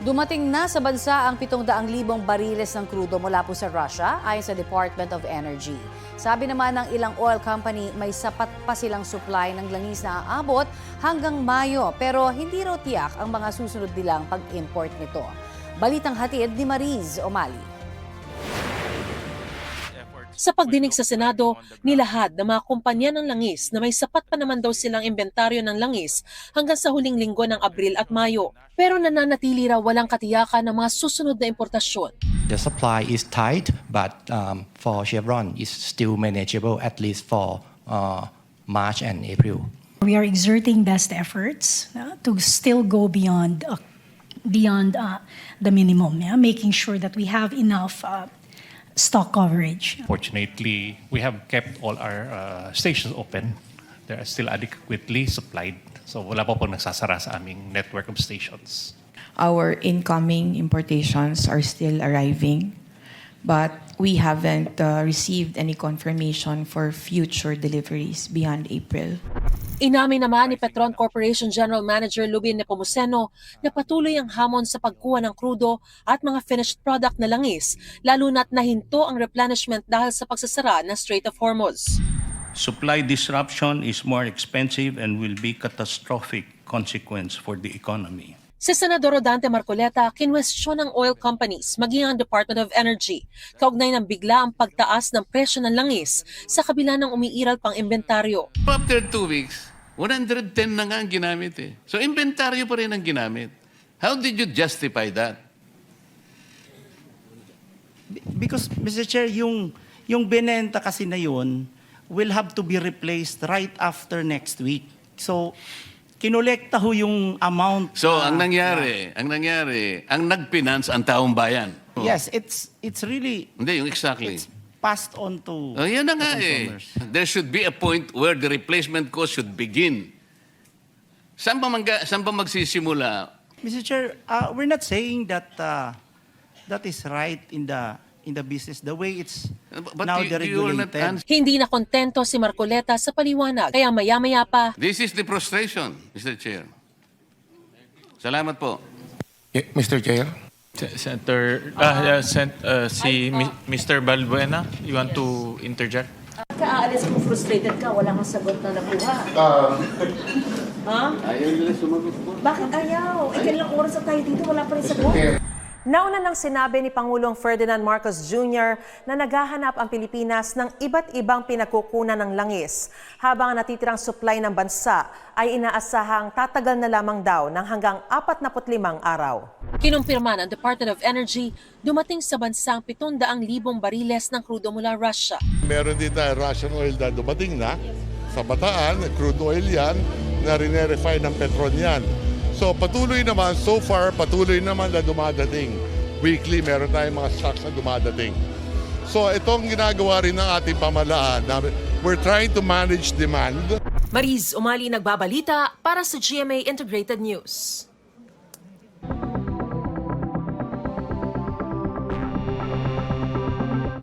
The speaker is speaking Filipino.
Dumating na sa bansa ang 700,000 bariles ng krudo mula po sa Russia ayon sa Department of Energy. Sabi naman ng ilang oil company may sapat pa silang supply ng langis na aabot hanggang Mayo pero hindi raw tiyak ang mga susunod nilang pag-import nito. Balitang hatid ni Mariz Omali. Sa pagdinig sa Senado, nilahad ng mga kumpanya ng langis na may sapat pa naman daw silang inventaryo ng langis hanggang sa huling linggo ng Abril at Mayo. Pero nananatili raw walang katiyakan ng mga susunod na importasyon. The supply is tight, but for Chevron, it's still manageable at least for March and April. We are exerting best efforts to still go beyond the minimum, making sure that we have enough stock coverage. Fortunately, we have kept all our stations open. They are still adequately supplied. So wala pa po nagsasara sa aming network of stations. Our incoming importations are still arriving, but we haven't received any confirmation for future deliveries beyond April. Inamin naman ni Petron Corporation General Manager Lubin Nepomuceno na patuloy ang hamon sa pagkuha ng krudo at mga finished product na langis, lalo na't nahinto ang replenishment dahil sa pagsasara ng Strait of Hormuz. Supply disruption is more expensive and will be catastrophic consequence for the economy. Si Senador Rodante Marcoleta, kinwestiyon ng oil companies maging ang Department of Energy kaugnay ng bigla ang pagtaas ng presyo ng langis sa kabila ng umiiral pang inventaryo. After 2 weeks, 110 na nga ang ginamit eh. So inventaryo pa rin ang ginamit. How did you justify that? Because, Mr. Chair, yung binenta kasi na yun will have to be replaced right after next week. So, kinolekta ho yung amount. So ang nangyari, ang nag-finance ang taong bayan. Yes, it's really Hindi, yung exactly. it's passed on to Yan na the nga eh. consumers. There should be a point where the replacement cost should begin. Saan ba magsisimula? Mr. Chair, we're not saying that that is right in the business the way it's But now you are not deregulated. Hindi na kontento si Marcoleta sa paliwanag, kaya maya-maya pa This is the frustration, Mr. Chair. Salamat po. Mr. Chair? Senator, si Mr. Balbuena, you want to interject? Kaalis kung frustrated ka, wala kang sagot na nakuha. Ha? Ayaw nila sumagot po. Bakit ayaw? Ilang oras na tayo dito, wala pa rin sagot. Nauna nang sinabi ni Pangulong Ferdinand Marcos Jr. na naghahanap ang Pilipinas ng iba't ibang pinagkukunan ng langis, habang ang natitirang supply ng bansa ay inaasahang tatagal na lamang daw ng hanggang 45 araw. kinumpirma ng Department of Energy dumating sa bansa ang 700,000 bariles ng krudo mula Russia. Meron din tayo Russian oil na dumating na sa Bataan, crude oil yan, na rine-refine ng Petron yan. So patuloy naman, so far patuloy naman na dumadating. Weekly meron tayong mga stocks na dumadating. So itong ginagawa rin ng ating pamahalaan, we're trying to manage demand. Mariz Umali nagbabalita para sa GMA Integrated News.